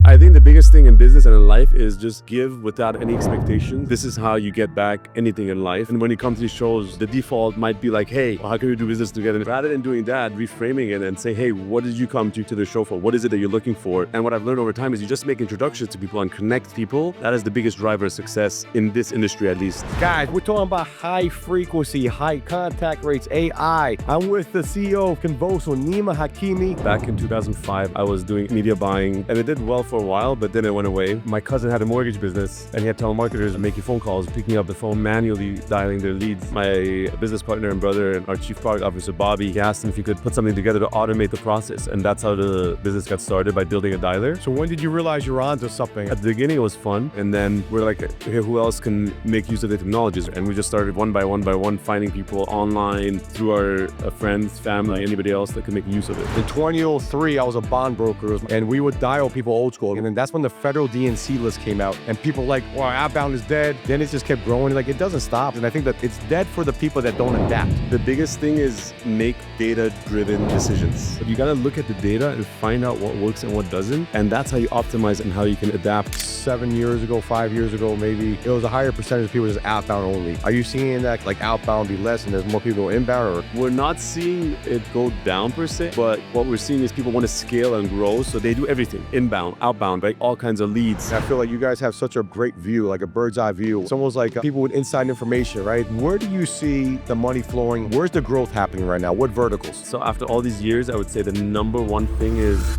I think the biggest thing in business and in life is just give without any expectations. This is how you get back anything in life. And when you come to these shows, the default might be like, hey, how can we do business together? Rather than doing that, reframing it and say, hey, what did you come to the show for? What is it that you're looking for? And what I've learned over time is you just make introductions to people and connect people. That is the biggest driver of success in this industry, at least. Guys, we're talking about high frequency, high contact rates, AI. I'm with the CEO of Convoso, Nima Hakimi. Back in 2005, I was doing media buying and it did well for a while, but then it went away. My cousin had a mortgage business and he had telemarketers making phone calls, picking up the phone, manually dialing their leads. My business partner and brother and our chief product officer, Bobby, he asked him if he could put something together to automate the process. And that's how the business got started, by building a dialer. So when did you realize you're onto something? At the beginning, it was fun. And then we're like, hey, who else can make use of the technologies? And we just started one by one, finding people online through our friends, family, anybody else that can make use of it. In 2003, I was a bond broker and we would dial people old school. And then that's when the federal DNC list came out and people were like, well, Outbound is dead. Then it just kept growing. Like, it doesn't stop. And I think that it's dead for the people that don't adapt. The biggest thing is make data-driven decisions. You gotta look at the data and find out what works and what doesn't. And that's how you optimize and how you can adapt. 7 years ago, 5 years ago, maybe, it was a higher percentage of people just outbound only. Are you seeing that like outbound be less and there's more people inbound? Or we're not seeing it go down per se, but what we're seeing is people want to scale and grow. So they do everything, inbound, outbound, right? All kinds of leads. I feel like you guys have such a great view, like a bird's eye view. It's almost like people with inside information, right? Where do you see the money flowing? Where's the growth happening right now? What verticals? So after all these years, I would say the number one thing is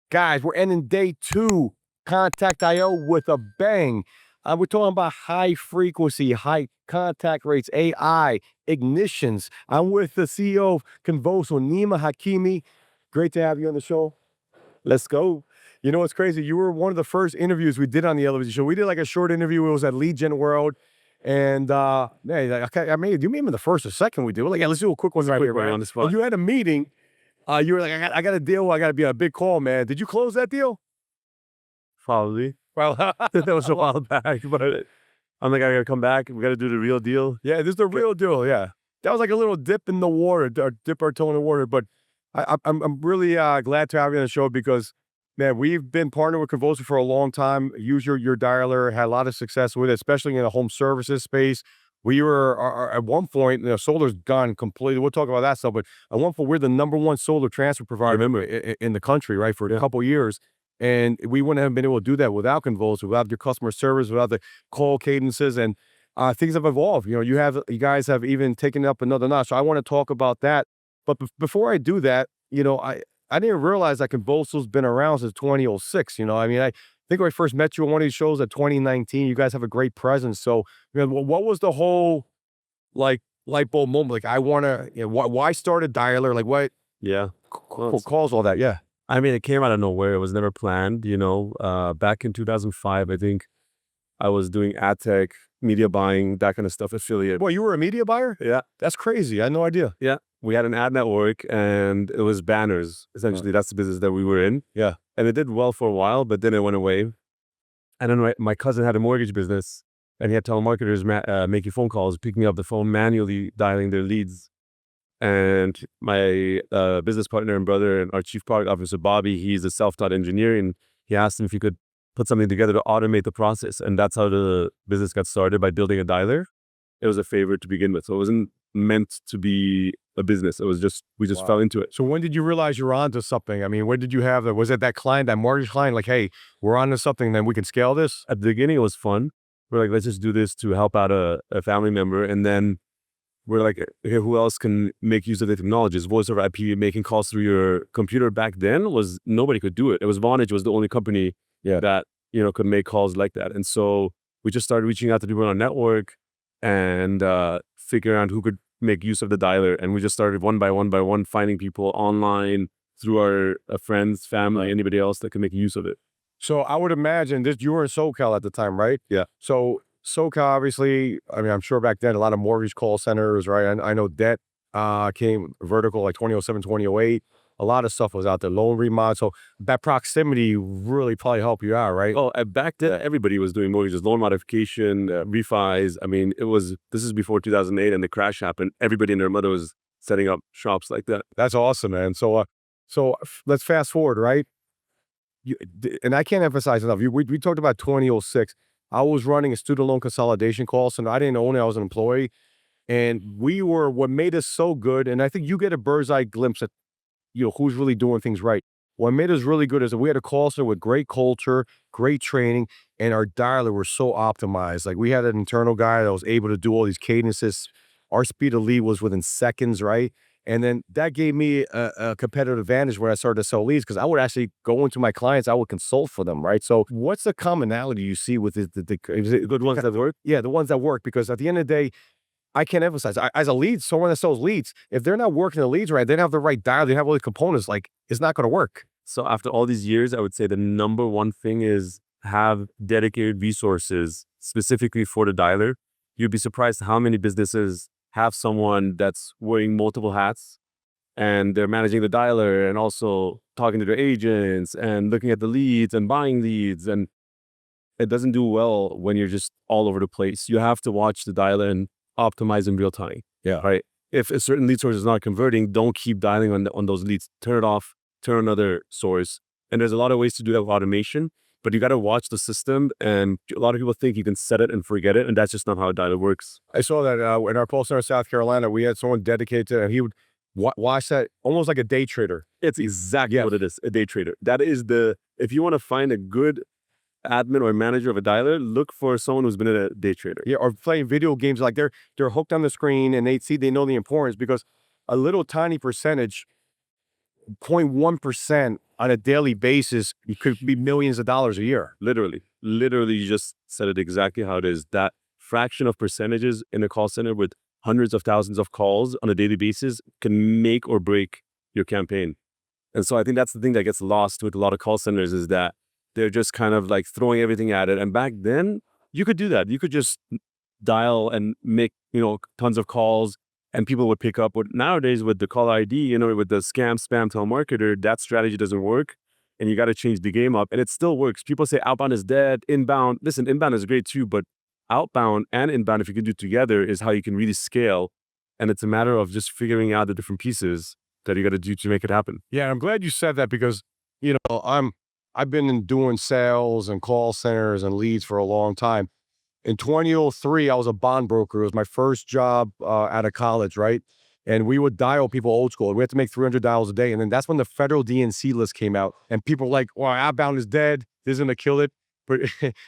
guys, we're ending day 2, Contact.io with a bang. We're talking about high frequency, high contact rates, AI, ignitions. I'm with the CEO of Convoso, Nima Hakimi. Great to have you on the show. Let's go. You know what's crazy? You were one of the first interviews we did on the Elevation show. We did like a short interview. It was at Lead Gen World. And hey, I made you mean the first or second we did. We're like, yeah, let's do a quick one right here, on the spot. And you had a meeting. You were like, I got a deal. I got to be on a big call, man. Did you close that deal? Probably. Well, that was a while back, but I'm like, I gotta come back. We gotta do the real deal. Yeah, this is the real deal. Yeah, that was like a little dip in the water, or dip our toe in the water. But I'm really glad to have you on the show because, man, we've been partnered with Convoso for a long time. Use your dialer, had a lot of success with it, especially in the home services space. We were at one point, solar's gone completely. We'll talk about that stuff, but at one point, we're the #1 solar transfer provider in the country, right, for a couple of years. And we wouldn't have been able to do that without Convoso, without your customer service, without the call cadences, and things have evolved. You guys have even taken it up another notch. So I want to talk about that. But before I do that, I didn't realize that Convoso's been around since 2006. I mean, I think when I first met you on one of these shows at 2019. You guys have a great presence. So, what was the whole like light bulb moment? Like, I want to, why start a dialer? Like, what? Yeah. Calls all that? Yeah. I mean, it came out of nowhere. It was never planned, Back in 2005, I think I was doing ad tech, media buying, that kind of stuff, affiliate. Boy, you were a media buyer? Yeah. That's crazy. I had no idea. Yeah. We had an ad network and it was banners. Essentially, that's the business that we were in. Yeah. And it did well for a while, but then it went away. And then my cousin had a mortgage business and he had telemarketers making phone calls, picking up the phone, manually dialing their leads. And my business partner and brother and our chief product officer, Bobby, he's a self-taught engineer, and he asked him if he could put something together to automate the process. And that's how the business got started, by building a dialer. It was a favor to begin with. So it wasn't meant to be a business. It was just, we just fell into it. So when did you realize you're onto something? I mean, when did you have that? Was it that client, that mortgage client, like, hey, we're onto something, then we can scale this? At the beginning, it was fun. We're like, let's just do this to help out a family member. And then we're like, hey, who else can make use of the technologies? Voice over IP, making calls through your computer back then nobody could do it. It was Vonage was the only company that, could make calls like that. And so we just started reaching out to people on our network and figuring out who could make use of the dialer. And we just started one by one, finding people online through our friends, family, anybody else that could make use of it. So I would imagine you were in SoCal at the time, right? Yeah. So SoCal, obviously, I mean, I'm sure back then a lot of mortgage call centers, right? I know debt came vertical like 2007, 2008. A lot of stuff was out there, loan remod. So that proximity really probably helped you out, right? Oh, back then, everybody was doing mortgages, loan modification, refis. I mean, this is before 2008 and the crash happened. Everybody and their mother was setting up shops like that. That's awesome, man. Let's fast forward, right? And I can't emphasize enough. We talked about 2006. I was running a student loan consolidation call center. I didn't own it. I was an employee. And what made us so good, and I think you get a bird's eye glimpse at, who's really doing things right. What made us really good is that we had a call center with great culture, great training, and our dialer was so optimized. Like, we had an internal guy that was able to do all these cadences. Our speed of lead was within seconds, right? And then that gave me a competitive advantage when I started to sell leads, because I would actually go into my clients, I would consult for them, right? So what's the commonality you see with is it Good ones that work. yeah, the ones that work? Because at the end of the day, I can't emphasize, as a lead, someone that sells leads, if they're not working the leads right, they don't have the right dial, they don't have all the components, like, it's not going to work. So after all these years, I would say the number one thing is have dedicated resources specifically for the dialer. You'd be surprised how many businesses have someone that's wearing multiple hats, and they're managing the dialer and also talking to their agents and looking at the leads and buying leads. And it doesn't do well when you're just all over the place. You have to watch the dialer and optimize in real time. Yeah. Right. If a certain lead source is not converting, don't keep dialing on those leads. Turn it off, turn another source. And there's a lot of ways to do that with automation, but you got to watch the system. And a lot of people think you can set it and forget it. And that's just not how a dialer works. I saw that in our call center in South Carolina, we had someone dedicated to it, and he would watch that almost like a day trader. It's exactly Yes. what it is, a day trader. That is if you want to find a good admin or manager of a dialer, look for someone who's been a day trader. Yeah, or playing video games, like they're hooked on the screen, and they know the importance, because a little tiny percentage, 0.1% on a daily basis, it could be millions of dollars a year. Literally, you just said it exactly how it is. That fraction of percentages in a call center with hundreds of thousands of calls on a daily basis can make or break your campaign. And so I think that's the thing that gets lost with a lot of call centers, is that they're just kind of like throwing everything at it. And back then, you could do that. You could just dial and make, tons of calls, and people would pick up. But nowadays, with the call ID, with the spam telemarketer, that strategy doesn't work. And you got to change the game up. And it still works. People say outbound is dead, inbound. Listen, inbound is great too, but outbound and inbound, if you can do together, is how you can really scale. And it's a matter of just figuring out the different pieces that you got to do to make it happen. Yeah, I'm glad you said that, because, I've been doing sales and call centers and leads for a long time. In 2003, I was a bond broker. It was my first job out of college, right? And we would dial people old school. We had to make 300 dials a day. And then that's when the federal DNC list came out. And people were like, well, outbound is dead. This is going to kill it. But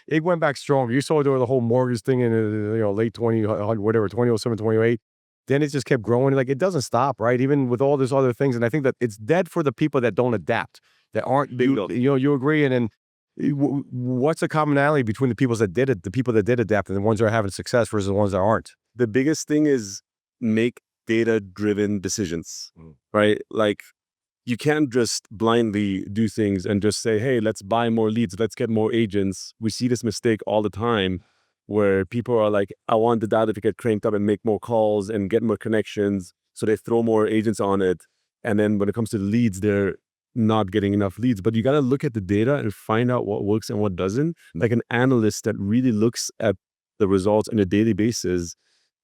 it went back stronger. You saw the whole mortgage thing in late 2007, 2008. Then it just kept growing. Like, it doesn't stop, right? Even with all these other things. And I think that it's dead for the people that don't adapt, that aren't, you agree. And then what's the commonality between the people that did adapt, and the ones that are having success versus the ones that aren't? The biggest thing is make data-driven decisions, right? Like, you can't just blindly do things and just say, hey, let's buy more leads, let's get more agents. We see this mistake all the time, where people are like, I want the data to get cranked up and make more calls and get more connections. So they throw more agents on it. And then when it comes to the leads, they're not getting enough leads. But you got to look at the data and find out what works and what doesn't. Like an analyst that really looks at the results on a daily basis.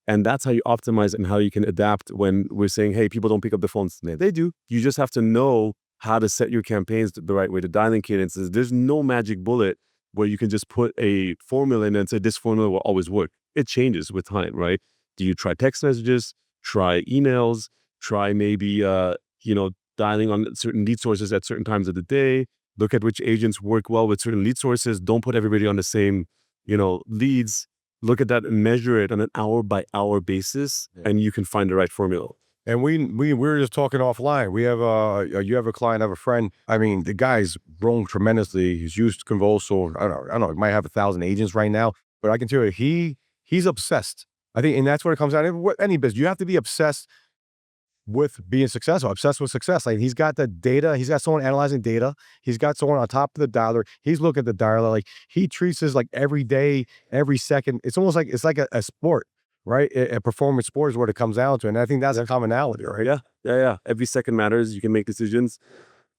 And that's how you optimize and how you can adapt when we're saying, hey, people don't pick up the phones. They do. You just have to know how to set your campaigns the right way, the dialing cadences. There's no magic bullet where you can just put a formula in and say this formula will always work. It changes with time, right? Do you try text messages, try emails, try maybe, dialing on certain lead sources at certain times of the day, look at which agents work well with certain lead sources. Don't put everybody on the same, leads. Look at that and measure it on an hour by hour basis, and you can find the right formula. And we were just talking offline. We have you have a client, I have a friend. I mean, the guy's grown tremendously. He's used Convoso. I don't know. He might have 1,000 agents right now, but I can tell you, he's obsessed. I think, and that's what it comes down to. Any business, you have to be obsessed with being successful, obsessed with success. Like, he's got the data. He's got someone analyzing data. He's got someone on top of the dialer. He's looking at the dialer. Like, he treats this like every day, every second. It's almost like a sport. Right? A performance sport is what it comes down to. And I think that's a commonality, right? Yeah. Every second matters. You can make decisions.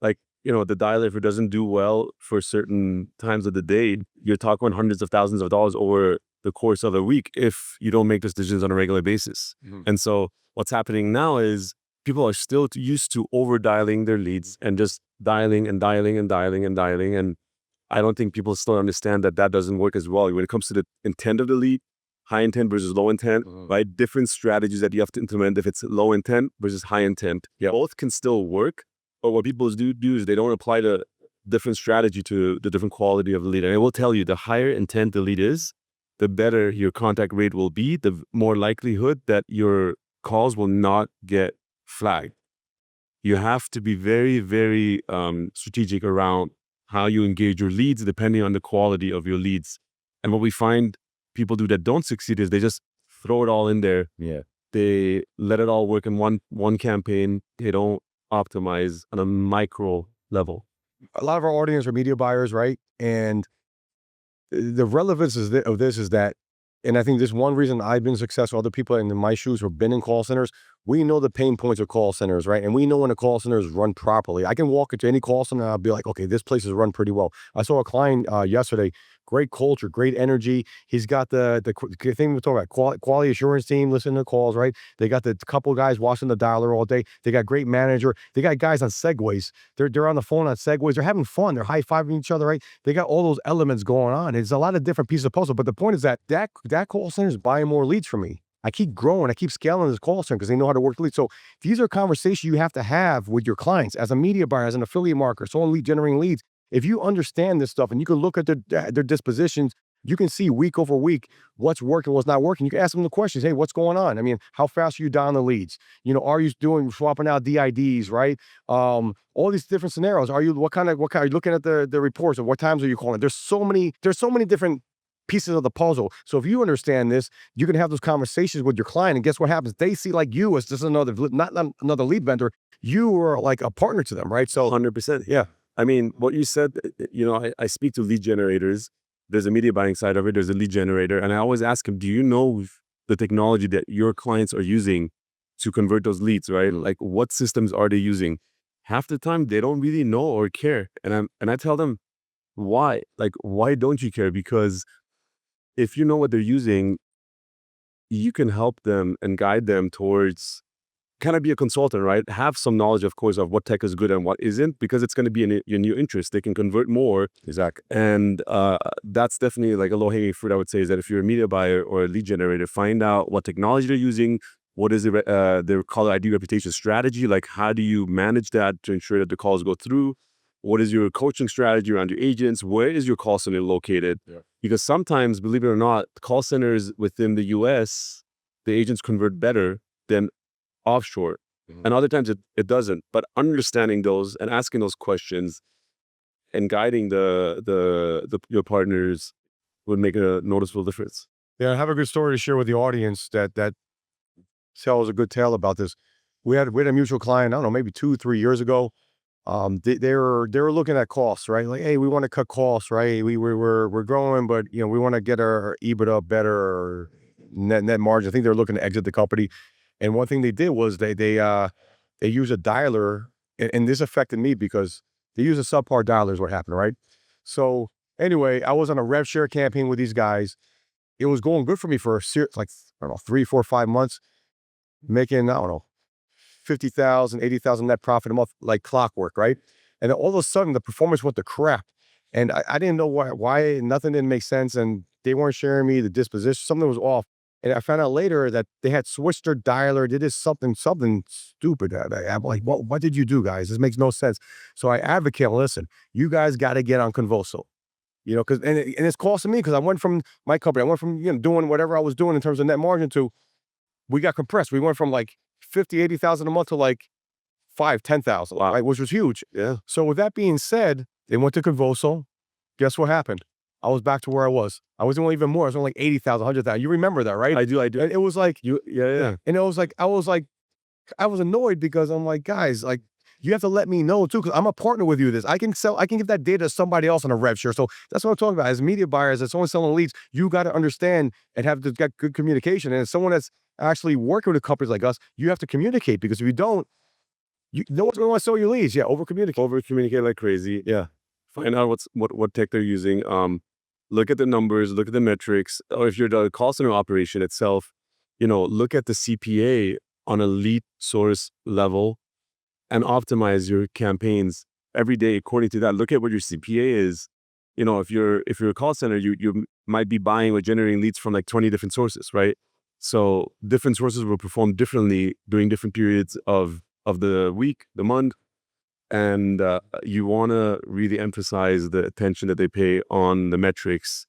Like, the dialer, if it doesn't do well for certain times of the day, you're talking hundreds of thousands of dollars over the course of a week if you don't make those decisions on a regular basis. And so what's happening now is people are still used to over dialing their leads and just dialing and dialing and dialing and dialing. And I don't think people still understand that that doesn't work as well. When it comes to the intent of the lead, high intent versus low intent, right? Different strategies that you have to implement if it's low intent versus high intent. Yeah. Both can still work, but what people do is they don't apply the different strategy to the different quality of the lead. And I will tell you, the higher intent the lead is, the better your contact rate will be, the more likelihood that your calls will not get flagged. You have to be very, very strategic around how you engage your leads depending on the quality of your leads. And what we find people do that don't succeed is they just throw it all in there. Yeah. They let it all work in one campaign. They don't optimize on a micro level. A lot of our audience are media buyers, right? And the relevance of this is that, and I think this one reason I've been successful, other people in my shoes who have been in call centers, we know the pain points of call centers, right? And we know when a call center is run properly. I can walk into any call center and I'll be like, okay, this place is run pretty well. I saw a client yesterday, great culture, great energy. He's got the thing we're talking about, quality assurance team, listening to calls, right? They got the couple guys watching the dialer all day. They got great manager. They got guys on Segways. They're on the phone on Segways. They're having fun. They're high-fiving each other, right? They got all those elements going on. It's a lot of different pieces of puzzle. But the point is that call center is buying more leads from me. I keep growing. I keep scaling this call center because they know how to work leads. So these are conversations you have to have with your clients as a media buyer, as an affiliate marketer, someone lead generating leads. If you understand this stuff and you can look at their dispositions, you can see week over week what's working, what's not working. You can ask them the questions. Hey, what's going on? I mean, how fast are you down the leads? You know, are you swapping out DIDs, right? All these different scenarios. Are you are you looking at the reports of what times are you calling? There's so many different pieces of the puzzle. So if you understand this, you can have those conversations with your client, and guess what happens? They see like you as just not another lead vendor. You are like a partner to them, right? So 100%. yeah. I mean, what you said, I speak to lead generators. There's a media buying side of it. There's a lead generator. And I always ask them, do you know the technology that your clients are using to convert those leads, right? Like, what systems are they using? Half the time, they don't really know or care. And I tell them, why? Like, why don't you care? Because if you know what they're using, you can help them and guide them towards kind of be a consultant, right? Have some knowledge, of course, of what tech is good and what isn't, because it's going to be in your new interest. They can convert more. Exactly. And that's definitely like a low-hanging fruit, I would say, is that if you're a media buyer or a lead generator, find out what technology they're using, what is their caller ID reputation strategy, like how do you manage that to ensure that the calls go through? What is your coaching strategy around your agents? Where is your call center located? Yeah. Because sometimes, believe it or not, call centers within the US, the agents convert better than offshore. And other times it doesn't. But understanding those and asking those questions and guiding your partners would make a noticeable difference. Yeah, I have a good story to share with the audience that tells a good tale about this. We had a mutual client, I don't know, maybe 2-3 years ago. They were looking at costs, right? Like, hey, we want to cut costs, right? We're growing, but we want to get our EBITDA better, or net margin. I think they were looking to exit the company. And one thing they did was they use a dialer, and this affected me because they use a subpar dialer is what happened, right? So anyway, I was on a rev share campaign with these guys. It was going good for me for like, I don't know, 3, 4, 5 months, making, I don't know, 50,000, 80,000 net profit a month, like clockwork, right? And then all of a sudden the performance went to crap. And I didn't know why nothing didn't make sense. And they weren't sharing me the disposition, something was off. And I found out later that they had switched their dialer. They did something stupid. I'm like, what did you do, guys? This makes no sense. So I advocate, listen, you guys got to get on Convoso. Because and it's costing me, because I went from my company, I went from doing whatever I was doing in terms of net margin to, we got compressed. We went from like 50, 80,000 a month to like 5, 10,000, Wow. right? Which was huge. Yeah. So with that being said, they went to Convoso. Guess what happened? I was back to where I was. I was doing even more. I was doing like 80,000, 100,000. You remember that, right? I do. And it was like, Yeah. and it was like, I was annoyed because I'm like, guys, like, you have to let me know too, because I'm a partner with you. I can give that data to somebody else on a rev share. So that's what I'm talking about. As media buyers, as someone selling leads, you got to understand and get good communication. And as someone that's actually working with companies like us, you have to communicate, because if you don't, no one's going to want to sell your leads. Yeah, over communicate Like crazy. Yeah. Find out what tech they're using. Look at the numbers, look at the metrics. Or if you're the call center operation itself, look at the CPA on a lead source level and optimize your campaigns every day according to that. Look at what your CPA is. If you're a call center, you might be buying or generating leads from like 20 different sources, right? So different sources will perform differently during different periods of the week, the month, and you want to really emphasize the attention that they pay on the metrics,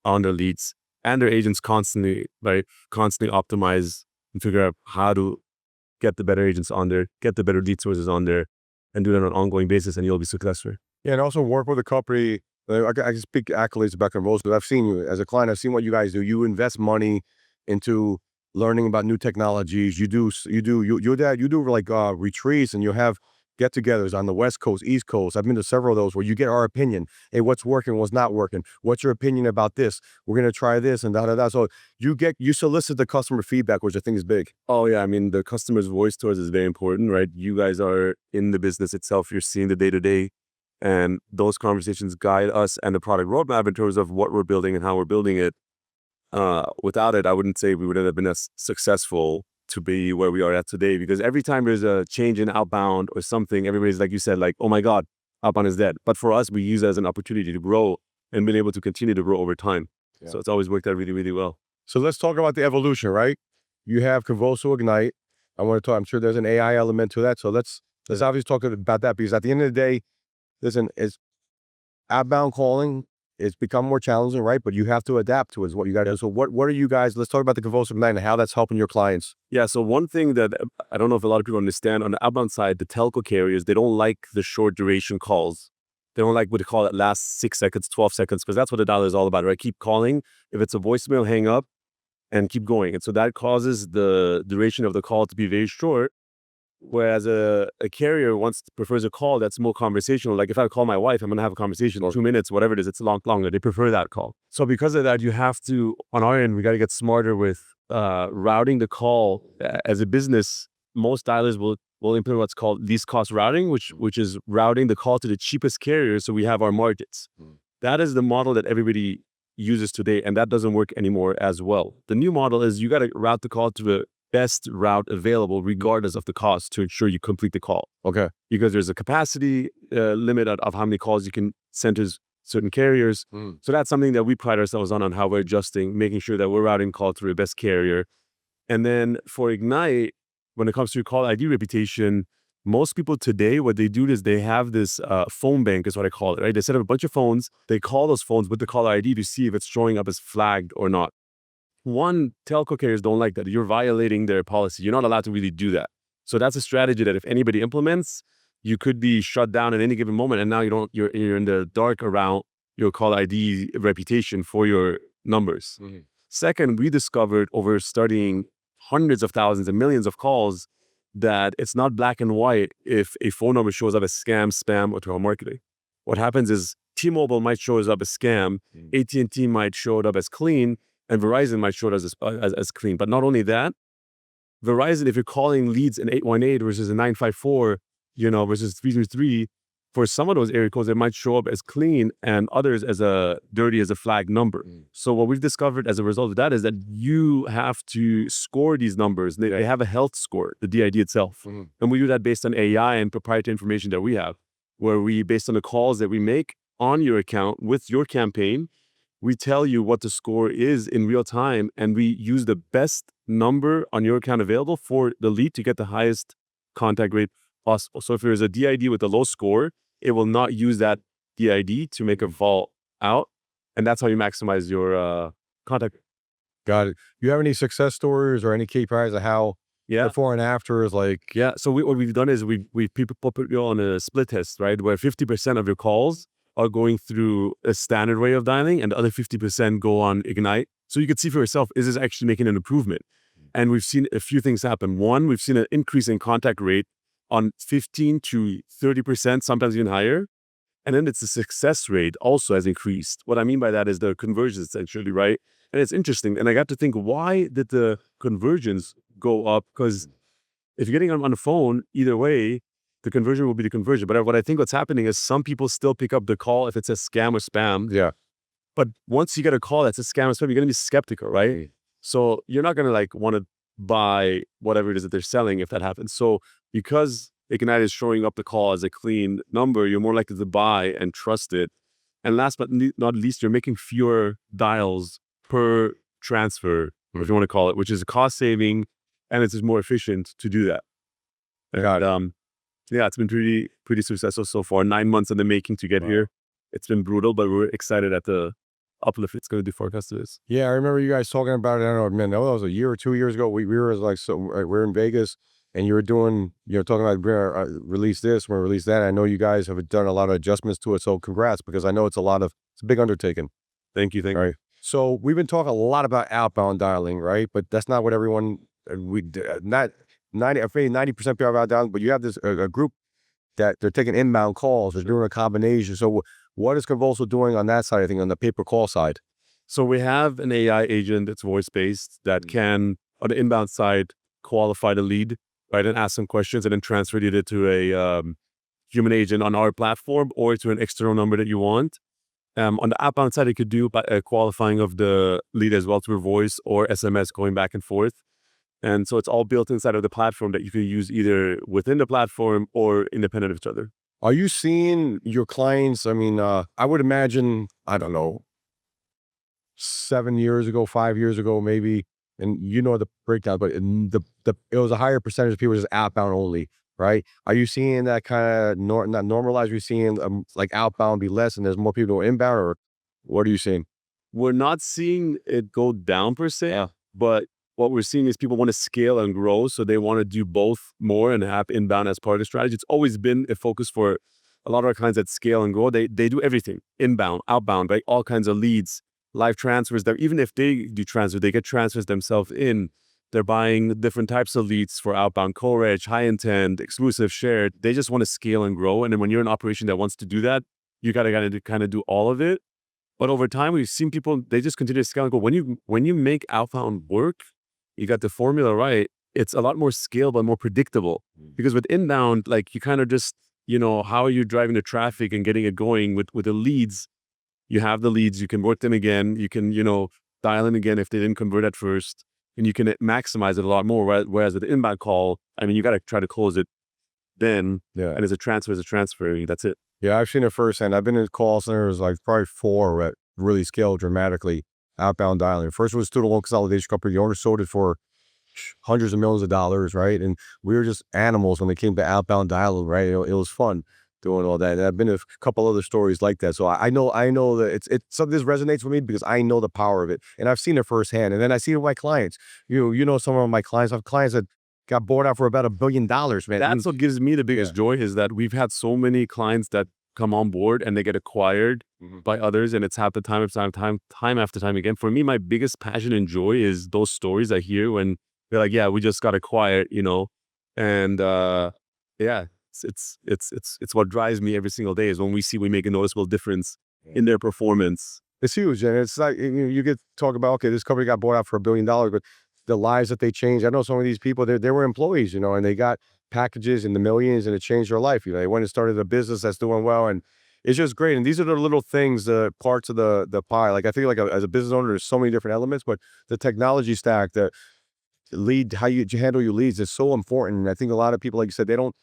on their leads, and their agents constantly optimize and figure out how to get the better agents on there, get the better lead sources on there, and do that on an ongoing basis, and you'll be successful. Yeah, and also work with a company. I can speak accolades about Convoso. I've seen you as a client. I've seen what you guys do. You invest money into learning about new technologies. You do like retreats, and you have get-togethers on the West Coast, East Coast. I've been to several of those where you get our opinion. Hey, what's working, what's not working? What's your opinion about this? We're gonna try this and da da da. So you solicit the customer feedback, which I think is big. Oh yeah, I mean the customer's voice towards is very important, right? You guys are in the business itself. You're seeing the day-to-day. And those conversations guide us and the product roadmap in terms of what we're building and how we're building it. Without it, I wouldn't say we would have been as successful to be where we are at today, because every time there's a change in outbound or something, everybody's like you said, like, oh my God, outbound is dead. But for us, we use it as an opportunity to grow and been able to continue to grow over time. Yeah. So it's always worked out really, really well. So let's talk about the evolution, right? You have Convoso Ignite. I'm sure there's an AI element to that. So let's obviously talk about that, because at the end of the day, listen, it's outbound calling. It's become more challenging, right? But you have to adapt to it, is what you got to do. So what are you guys, let's talk about the Convoso Ignite and how that's helping your clients. Yeah, so one thing that I don't know if a lot of people understand, on the outbound side, the telco carriers, they don't like the short duration calls. They don't like what they call it last 6 seconds, 12 seconds, because that's what the dial is all about, right? Keep calling. If it's a voicemail, hang up and keep going. And so that causes the duration of the call to be very short. Whereas a carrier prefers a call that's more conversational. Like if I call my wife, I'm going to have a conversation, or 2 minutes, whatever it is, it's a lot longer. They prefer that call. So because of that, you have to, on our end, we got to get smarter with routing the call. As a business, most dialers will implement what's called least cost routing, which is routing the call to the cheapest carrier so we have our margins. That is the model that everybody uses today, and that doesn't work anymore as well. The new model is you got to route the call to the best route available regardless of the cost to ensure you complete the call. Okay. Because there's a capacity limit of how many calls you can send to certain carriers. So that's something that we pride ourselves on how we're adjusting, making sure that we're routing call through the best carrier. And then for Ignite, when it comes to call ID reputation, most people today, what they do is they have this phone bank, is what I call it, right? They set up a bunch of phones. They call those phones with the caller ID to see if it's showing up as flagged or not. One, telco carriers don't like that. You're violating their policy. You're not allowed to really do that. So that's a strategy that if anybody implements, you could be shut down at any given moment. And now you're in the dark around your call ID reputation for your numbers. Second, we discovered over studying hundreds of thousands and millions of calls that it's not black and white if a phone number shows up as scam, spam, or telemarketing. What happens is T-Mobile might show us up as scam, AT&T might show it up as clean, and Verizon might show it as clean. But not only that, Verizon, if you're calling leads in 818 versus a 954, versus 333, for some of those area codes, it might show up as clean and others as a dirty, as a flag number. So what we've discovered as a result of that is that you have to score these numbers. They have a health score, the DID itself. And we do that based on AI and proprietary information that we have, where we, based on the calls that we make on your account with your campaign, we tell you what the score is in real time, and we use the best number on your account available for the lead to get the highest contact rate possible. So if there's a DID with a low score, it will not use that DID to make a call out, and that's how you maximize your contact. Got it. Do you have any success stories or any KPIs of how before and after is like? Yeah. So what we've done is we put you on a split test, right, where 50% of your calls are going through a standard way of dialing and the other 50% go on Ignite. So you can see for yourself, is this actually making an improvement? And we've seen a few things happen. One, we've seen an increase in contact rate on 15 to 30%, sometimes even higher. And then it's the success rate also has increased. What I mean by that is the conversions essentially, right? And it's interesting. And I got to think, why did the conversions go up? Because if you're getting on the phone, either way, the conversion will be the conversion. But what I think what's happening is some people still pick up the call if it says scam or spam. Yeah. But once you get a call that says scam or spam, you're going to be skeptical, right? So you're not going to want to buy whatever it is that they're selling if that happens. So because Ignite is showing up the call as a clean number, you're more likely to buy and trust it. And last but not least, you're making fewer dials per transfer, or if you want to call it, which is a cost saving, and it's just more efficient to do that. And yeah, it's been pretty successful so far. 9 months in the making to get here. It's been brutal, but we're excited at the uplift it's going to do for our customers. Yeah, I remember you guys talking about it. I don't know, man, that was a year or 2 years ago. We were like, so we're in Vegas, and you were doing, talking about release this, we're release that. I know you guys have done a lot of adjustments to it. So congrats, because I know it's a big undertaking. Thank you. Right. So we've been talking a lot about outbound dialing, right? But that's not what everyone, not 90, I'm afraid 90% people are outbound dialing, but you have this a group that they're taking inbound calls, they're doing a combination. So what is Convoso doing on that side of things, on the pay-per-call side? So we have an AI agent that's voice-based that can, on the inbound side, qualify the lead, right, and ask some questions and then transfer it to a human agent on our platform or to an external number that you want. On the outbound side, it could do a qualifying of the lead as well through voice or SMS going back and forth. And so it's all built inside of the platform that you can use either within the platform or independent of each other. Are you seeing your clients? I mean, I would imagine, I don't know, 7 years ago, 5 years ago, maybe, and the breakdown, but it was a higher percentage of people just outbound only, right? Are you seeing that kind of not normalize? Are you seeing like outbound be less and there's more people doing inbound, or what are you seeing? We're not seeing it go down per se, but what we're seeing is people want to scale and grow. So they want to do both more and have inbound as part of the strategy. It's always been a focus for a lot of our clients that scale and grow. They do everything, inbound, outbound, right? All kinds of leads, live transfers. Even if they do transfer, they get transfers themselves in. They're buying different types of leads for outbound coverage, high intent, exclusive, shared. They just want to scale and grow. And then when you're an operation that wants to do that, you got to kind of do all of it. But over time, we've seen people, they just continue to scale and go. When you make outbound work, you got the formula right, it's a lot more scalable and more predictable. Because with inbound, like you kind of just, how are you driving the traffic and getting it going with the leads? You have the leads, you can work them again, you can, dial in again if they didn't convert at first, and you can maximize it a lot more. Whereas with the inbound call, I mean, you got to try to close it then. Yeah. And as a transfer, that's it. Yeah, I've seen it firsthand. I've been in call centers, like probably 4 that really scaled dramatically. Outbound dialing. First, it was student loan consolidation company. The owner sold it for hundreds of millions of dollars, right? And we were just animals when it came to outbound dialing, right? It was fun doing all that. And I've been to a couple other stories like that. So I know that some of this resonates with me because I know the power of it, and I've seen it firsthand. And then I see it with my clients. Some of my clients. I have clients that got bought out for about $1 billion, man. That's what gives me the biggest joy, is that we've had so many clients that come on board and they get acquired by others, and it's happened time after time again. For me, my biggest passion and joy is those stories I hear when they're like, yeah, we just got acquired, and yeah, it's what drives me every single day, is when we make a noticeable difference in their performance. It's huge, and it's like you get to talk about, okay, this company got bought out for $1 billion, but the lives that they changed. I know some of these people, they were employees, and they got packages in the millions, and it changed their life. They went and started a business that's doing well, and it's just great. And these are the little things, the parts of the pie. Like I think, as a business owner, there's so many different elements, but the technology stack, the lead, how you handle your leads is so important. And I think a lot of people, like you said, they don't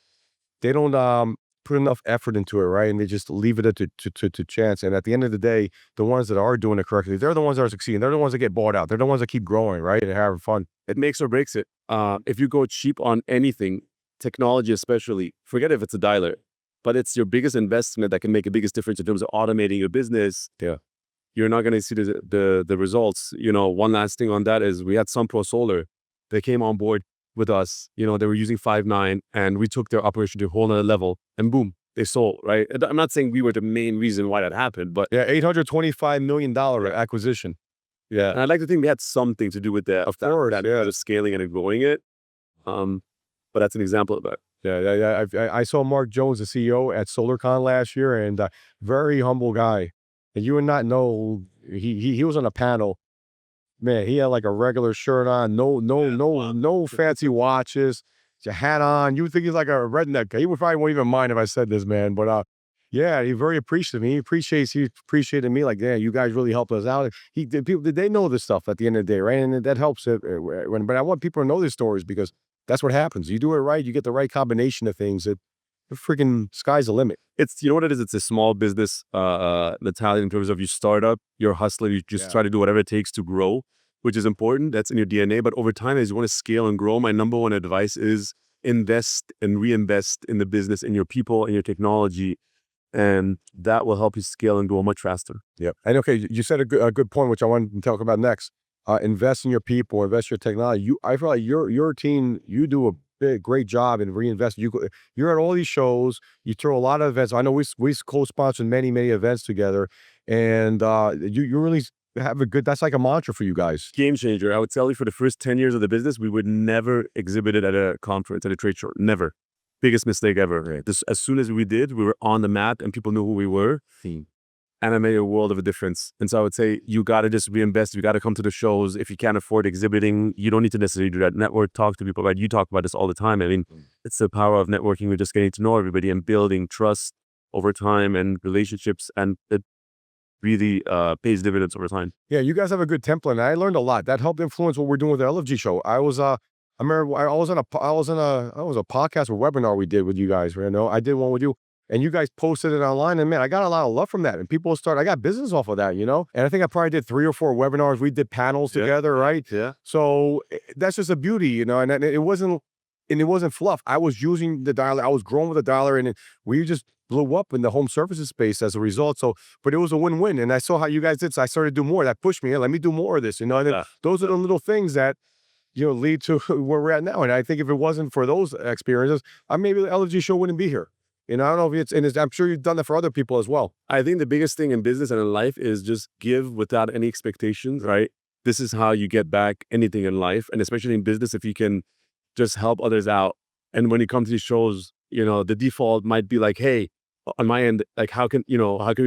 put enough effort into it, right? And they just leave it to chance. And at the end of the day, the ones that are doing it correctly, they're the ones that are succeeding. They're the ones that get bought out. They're the ones that keep growing, right? And having fun. It makes or breaks it. If you go cheap on anything, technology especially, forget if it's a dialer, but it's your biggest investment that can make the biggest difference in terms of automating your business. Yeah. You're not going to see the results. One last thing on that is we had Sun Pro Solar. They came on board with us. They were using Five9, and we took their operation to a whole nother level, and boom, they sold, right? I'm not saying we were the main reason why that happened, but yeah, $825 million acquisition. Yeah. And I'd like to think we had something to do with that. Of course, the scaling and growing it. But that's an example of that. Yeah. I saw Mark Jones, the CEO, at SolarCon last year, and very humble guy. And you would not know, he was on a panel. Man, he had like a regular shirt on, no fancy watches, your hat on. You would think he's like a redneck. He would probably won't even mind if I said this, man. But Yeah, he's very appreciative. He appreciated me. Like, yeah, you guys really helped us out. People, they know this stuff at the end of the day, right? And that helps it. But I want people to know these stories because that's what happens. You do it right, you get the right combination of things. The freaking sky's the limit. It's, you know what it is? It's a small business mentality in terms of you start up, you're hustling, you just try to do whatever it takes to grow, which is important. That's in your DNA. But over time, as you want to scale and grow, my number one advice is invest and reinvest in the business, in your people, in your technology, and that will help you scale and grow much faster. Yeah. And okay, you said a good point, which I wanted to talk about next. Invest in your people, invest in your technology. I feel like your team, you do a great job in reinvest. You're at all these shows. You throw a lot of events. I know we co-sponsored many events together, and you really have a good. That's like a mantra for you guys. Game changer. I would tell you, for the first 10 years of the business, we would never exhibit it at a conference, at a trade show. Never. Biggest mistake ever. Right. As soon as we did, we were on the map and people knew who we were. And it made a world of a difference. And so I would say, you got to just reinvest. You got to come to the shows. If you can't afford exhibiting, you don't need to necessarily do that. Network, talk to people, right? You talk about this all the time. I mean, it's the power of networking. We're just getting to know everybody and building trust over time and relationships. And it really pays dividends over time. Yeah, you guys have a good template, and I learned a lot. That helped influence what we're doing with the LFG show. I remember I was on a podcast or webinar we did with you guys. Right? I did one with you, and you guys posted it online, and man, I got a lot of love from that. And I got business off of that, And I think I probably did 3 or 4 webinars. We did panels together, right? Yeah. So that's just a beauty, And it wasn't fluff. I was using the dialer. I was growing with the dialer, and we just blew up in the home services space as a result. So, but it was a win-win. And I saw how you guys did. So I started to do more. That pushed me. Hey, let me do more of this, And then those are the little things that, lead to where we're at now. And I think if it wasn't for those experiences, maybe the LFG show wouldn't be here. I don't know if I'm sure you've done that for other people as well. I think the biggest thing in business and in life is just give without any expectations, right? This is how you get back anything in life. And especially in business, if you can just help others out. And when you come to these shows, the default might be like, hey, on my end, like, how can we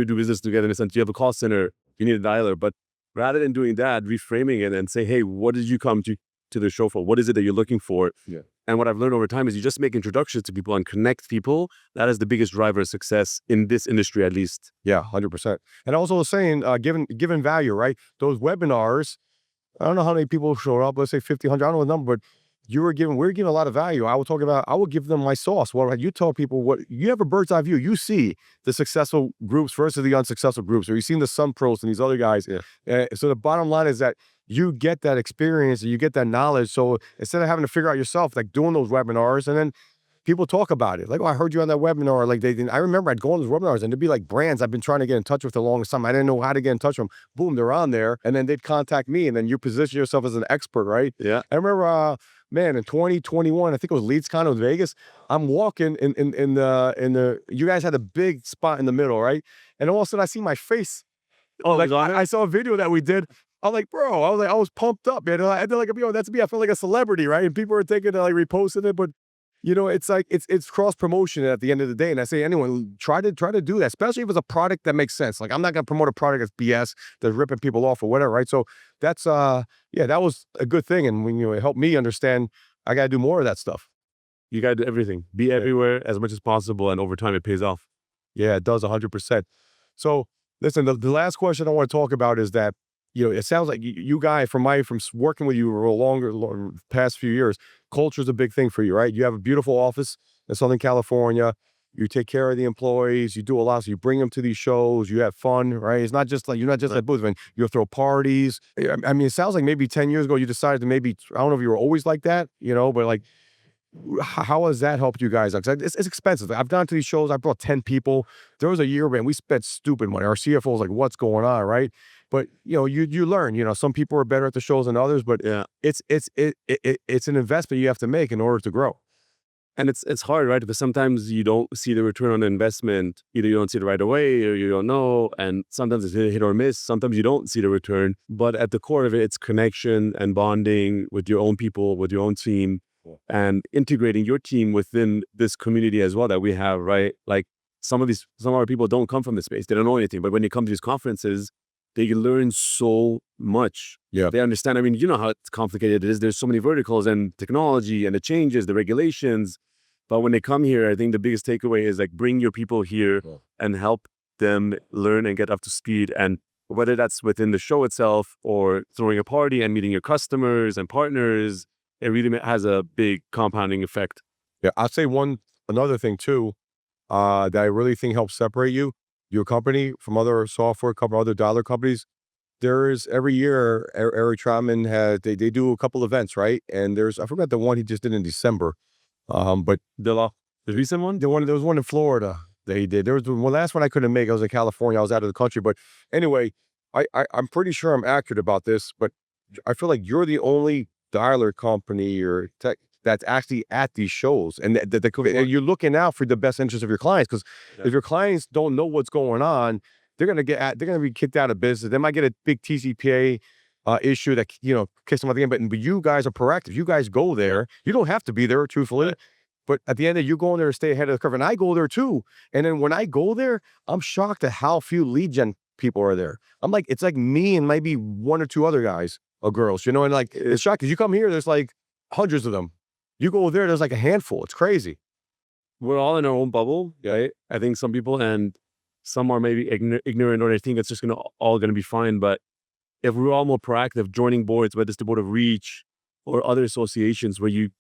do business together? In a sense, you have a call center, you need a dialer. But rather than doing that, reframing it and say, hey, what did you come to the show for? What is it that you're looking for? Yeah. And what I've learned over time is you just make introductions to people and connect people. That is the biggest driver of success in this industry, at least. Yeah, 100%. And also was saying, giving value, right? Those webinars, I don't know how many people showed up. Let's say 50, 100, I don't know the number, but we're giving a lot of value. I will give them my sauce. Well, you tell people what you have a bird's eye view. You see the successful groups versus the unsuccessful groups, or you've seen the Sun Pros and these other guys. Yeah. So the bottom line is that you get that experience and you get that knowledge. So instead of having to figure out yourself, like doing those webinars, and then people talk about it. Like, oh, I heard you on that webinar. Like I remember I'd go on those webinars and there'd be like brands I've been trying to get in touch with the longest time. I didn't know how to get in touch with them. Boom, they're on there. And then they'd contact me, and then you position yourself as an expert, right? Yeah. I remember, man, in 2021, I think it was LeadsCon, it was Vegas. I'm walking in the, you guys had a big spot in the middle, right? And all of a sudden I see my face. Oh, like I saw a video that we did. I'm like, bro, I was pumped up, man. And they're like, that's me. I felt like a celebrity, right? And people were taking it, like reposting it, but it's like it's cross promotion at the end of the day. And I say, anyone try to do that, especially if it's a product that makes sense. Like, I'm not gonna promote a product that's BS, that's ripping people off or whatever, right? So that's that was a good thing, and when it helped me understand I gotta do more of that stuff. You gotta do everything. Be everywhere as much as possible, and over time it pays off. Yeah, it does 100%. So listen, the last question I want to talk about is that, it sounds like you guys, from working with you for a longer past few years, culture is a big thing for you, right? You have a beautiful office in Southern California. You take care of the employees. You do a lot. So you bring them to these shows. You have fun, right? It's not just like, you're not just like booth. You throw parties. I mean, it sounds like maybe 10 years ago you decided to maybe, I don't know if you were always like that, but like, how has that helped you guys? It's expensive. I've gone to these shows. I brought 10 people. There was a year, man, we spent stupid money. Our CFO was like, what's going on, right? But you learn. Some people are better at the shows than others. But yeah, it's an investment you have to make in order to grow. And it's hard, right? Because sometimes you don't see the return on the investment. Either you don't see it right away, or you don't know. And sometimes it's hit or miss. Sometimes you don't see the return. But at the core of it, it's connection and bonding with your own people, with your own team, and integrating your team within this community as well that we have, right? Like, some of our people don't come from this space. They don't know anything. But when you come to these conferences, they learn so much. Yeah. They understand. I mean, you know how complicated it is. There's so many verticals and technology and the changes, the regulations. But when they come here, I think the biggest takeaway is like bring your people here and help them learn and get up to speed. And whether that's within the show itself or throwing a party and meeting your customers and partners, it really has a big compounding effect. Yeah, I'll say another thing too, that I really think helps separate your company from other software company, other dollar companies. There is every year, Eric Troutman they do a couple events, right? And I forgot the one he just did in December. But The recent one? there was one in Florida that he did. There was the last one I couldn't make. I was in California. I was out of the country. But anyway, I'm pretty sure I'm accurate about this, but I feel like you're the only dialer company or tech that's actually at these shows, and and you're looking out for the best interest of your clients. Because if your clients don't know what's going on, they're gonna be kicked out of business. They might get a big TCPA issue that kicks them out the game. But you guys are proactive. You guys go there. You don't have to be there, truthfully. But at the end of it, you go in there to stay ahead of the curve. And I go there too. And then when I go there, I'm shocked at how few lead gen people are there. I'm like, it's like me and maybe one or two other guys or girls, and like, it's shocking. Because you come here, there's like hundreds of them. You go there, there's like a handful. It's crazy. We're all in our own bubble, right? I think some people, and some are maybe ignorant, or they think it's just all going to be fine. But if we're all more proactive, joining boards, whether it's the board of Reach or other associations where you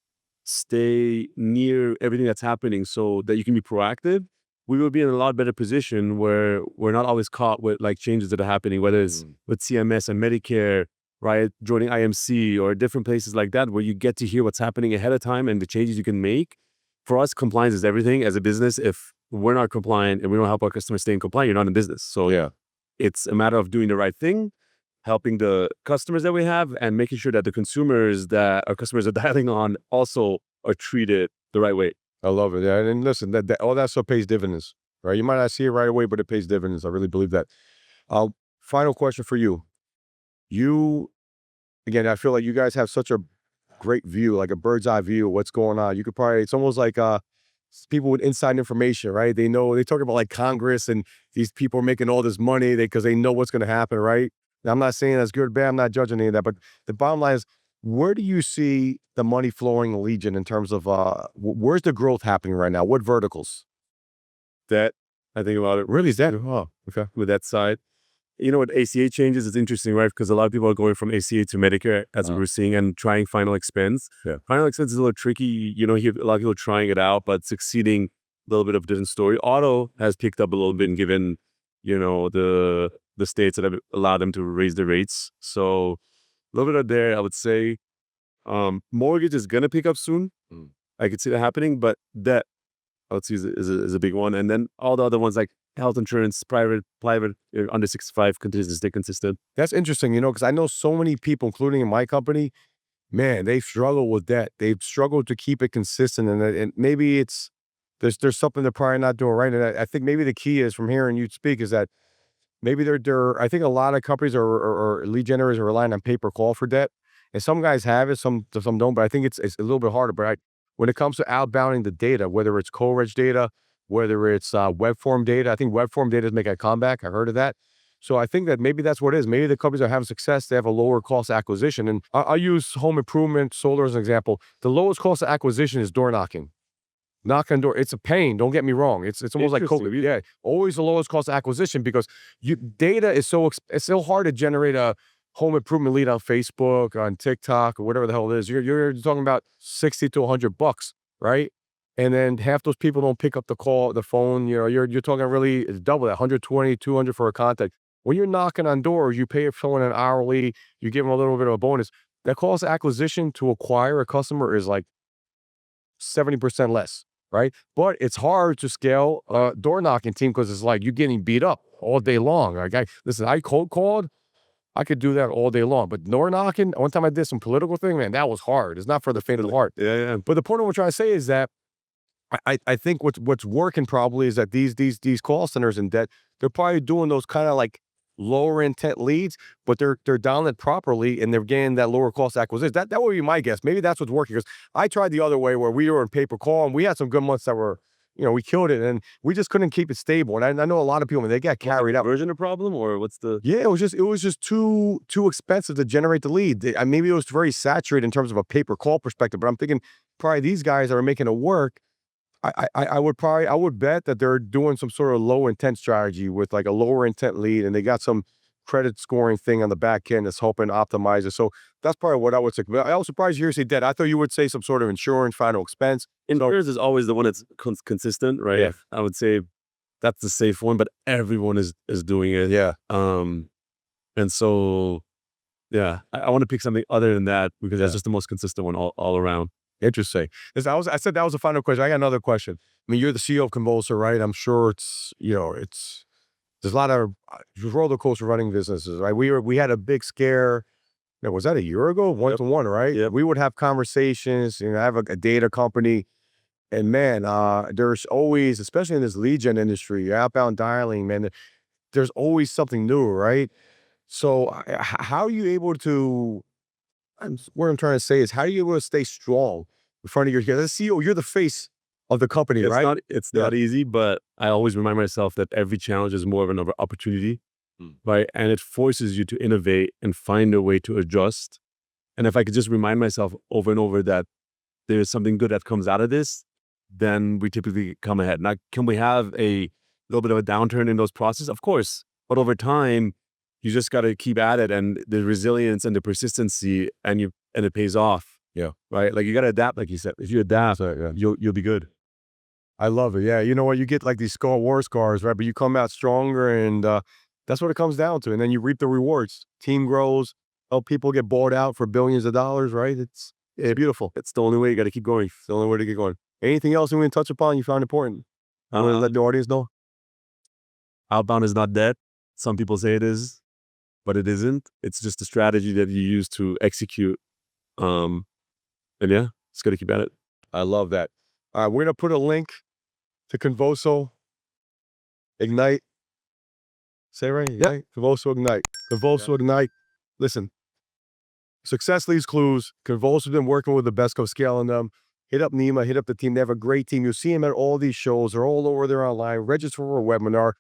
stay near everything that's happening so that you can be proactive, we will be in a lot better position where we're not always caught with like changes that are happening, whether it's with CMS and Medicare, right? Joining IMC or different places like that, where you get to hear what's happening ahead of time and the changes you can make. For us, compliance is everything as a business. If we're not compliant and we don't help our customers stay compliant, you're not in business. So Yeah. it's a matter of doing the right thing, helping the customers that we have, and making sure that the consumers that our customers are dialing on also are treated the right way. I love it. Yeah. And listen, all that stuff pays dividends, right? You might not see it right away, but it pays dividends. I really believe that. Final question for you. Again, I feel like you guys have such a great view, like a bird's eye view of what's going on. You could probably, it's almost like people with inside information, right? They talk about like Congress and these people are making all this money because they know what's going to happen, right? Now, I'm not saying that's good or bad. I'm not judging any of that, but the bottom line is, where do you see the money flowing in Legion in terms of where's the growth happening right now? What verticals? That I think about it. Really, is that? Oh, okay. With that side, with ACA changes, it's interesting, right? Because a lot of people are going from ACA to Medicare, as we were seeing, and trying final expense. Yeah. Final expense is a little tricky. You hear a lot of people trying it out, but succeeding, a little bit of a different story. Auto has picked up a little bit, and given the states that have allowed them to raise the rates. So a little bit of there, I would say. Mortgage is gonna pick up soon. I could see that happening, but debt, I would see is a big one. And then all the other ones like health insurance, private, under 65 continues to stay consistent. That's interesting, because I know so many people, including in my company, man, they struggle with that. They've struggled to keep it consistent, and maybe there's something they're probably not doing right. And I think maybe the key is, from hearing you speak, is that maybe I think a lot of companies or lead generators are relying on pay-per-call for debt, and some guys have it, some don't. But I think it's a little bit harder. But when it comes to outbounding the data, whether it's co-reg data, whether it's web form data, I think web form data is making a comeback. I heard of that. So I think that maybe that's what it is. Maybe the companies are having success. They have a lower cost acquisition. And I'll use home improvement, solar as an example. The lowest cost of acquisition is door knocking. Knock on door. It's a pain. Don't get me wrong. It's almost like COVID. Yeah, always the lowest cost of acquisition, because data is it's so hard to generate a home improvement lead on Facebook, on TikTok, or whatever the hell it is. You're talking about $60 to $100, right? And then half those people don't pick up the phone. You're talking really, it's double that, 120, 200 for a contact. When you're knocking on doors, you pay someone an hourly, you give them a little bit of a bonus. That cost of acquisition to acquire a customer is like 70% less, right? But it's hard to scale a door knocking team, because it's like you're getting beat up all day long. Like, I cold called, I could do that all day long. But door knocking, one time I did some political thing, man, that was hard. It's not for the faint of the heart. Yeah. But the point I'm trying to say is that I think what's working probably is that these call centers in debt, they're probably doing those kind of like lower intent leads, but they're dialing it properly, and they're getting that lower cost acquisition. That would be my guess. Maybe that's what's working, because I tried the other way, where we were in pay per call, and we had some good months that were, we killed it, and we just couldn't keep it stable. And I know a lot of people, they got carried out. Version of problem, or what's the? Yeah, it was just too expensive to generate the lead. Maybe it was very saturated in terms of a pay per call perspective, but I'm thinking probably these guys that are making it work, I would bet that they're doing some sort of low intent strategy with like a lower intent lead, and they got some credit scoring thing on the back end that's helping optimize it. So that's probably what I would say. But I was surprised to hear you say debt. I thought you would say some sort of insurance, final expense. Insurance is always the one that's consistent, right? Yeah. I would say that's the safe one, but everyone is doing it. Yeah. And so, yeah, I want to pick something other than that because that's just the most consistent one all around. Interesting. I said that was the final question. I got another question. I mean, you're the CEO of Convoso, right? I'm sure there's a lot of roller coaster running businesses, right? We had a big scare. Was that a year ago? 1-to-1, right? Yep. We would have conversations. I have a data company, and man, there's always, especially in this lead gen industry, outbound dialing, man, there's always something new, right? So how are you able to? What I'm trying to say is, how are you able to stay strong in front of as a CEO? You're the face of the company, right? It's not easy, but I always remind myself that every challenge is more of an opportunity, right? And it forces you to innovate and find a way to adjust. And if I could just remind myself over and over that there's something good that comes out of this, then we typically come ahead. Now, can we have a little bit of a downturn in those processes? Of course. But over time, you just got to keep at it, and the resilience and the persistency, and it pays off. Yeah. Right. Like you got to adapt, like you said. If you adapt, you'll be good. I love it. Yeah. You know what? You get like these war scars, right? But you come out stronger, and that's what it comes down to. And then you reap the rewards. Team grows, help people get bought out for billions of dollars, right? It's beautiful. It's the only way. You got to keep going. It's the only way to get going. Anything else you want to touch upon you found important? I want to let the audience know. Outbound is not dead. Some people say it is, but it isn't. It's just a strategy that you use to execute. And yeah, it's got to keep at it. I love that. We're going to put a link to Convoso Ignite. Say it right? Yeah. Convoso Ignite. Convoso Ignite. Listen, success leaves clues. Convoso's been working with the best of scaling them. Hit up Nima, hit up the team. They have a great team. You'll see them at all these shows. They're all over there online. Register for a webinar.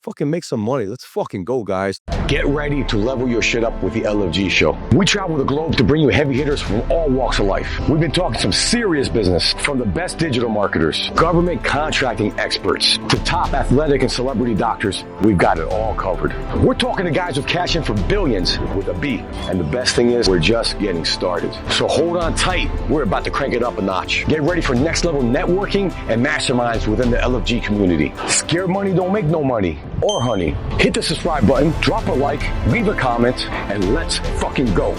Fucking make some money. Let's fucking go, guys. Get ready to level your shit up with the LFG show. We travel the globe to bring you heavy hitters from all walks of life. We've been talking some serious business, from the best digital marketers, government contracting experts, to top athletic and celebrity doctors. We've got it all covered. We're talking to guys with cash in for billions with a B. And the best thing is, we're just getting started. So hold on tight. We're about to crank it up a notch. Get ready for next level networking and masterminds within the LFG community. Scared money don't make no money or honey. Hit the subscribe button, drop a like, leave a comment, and let's fucking go.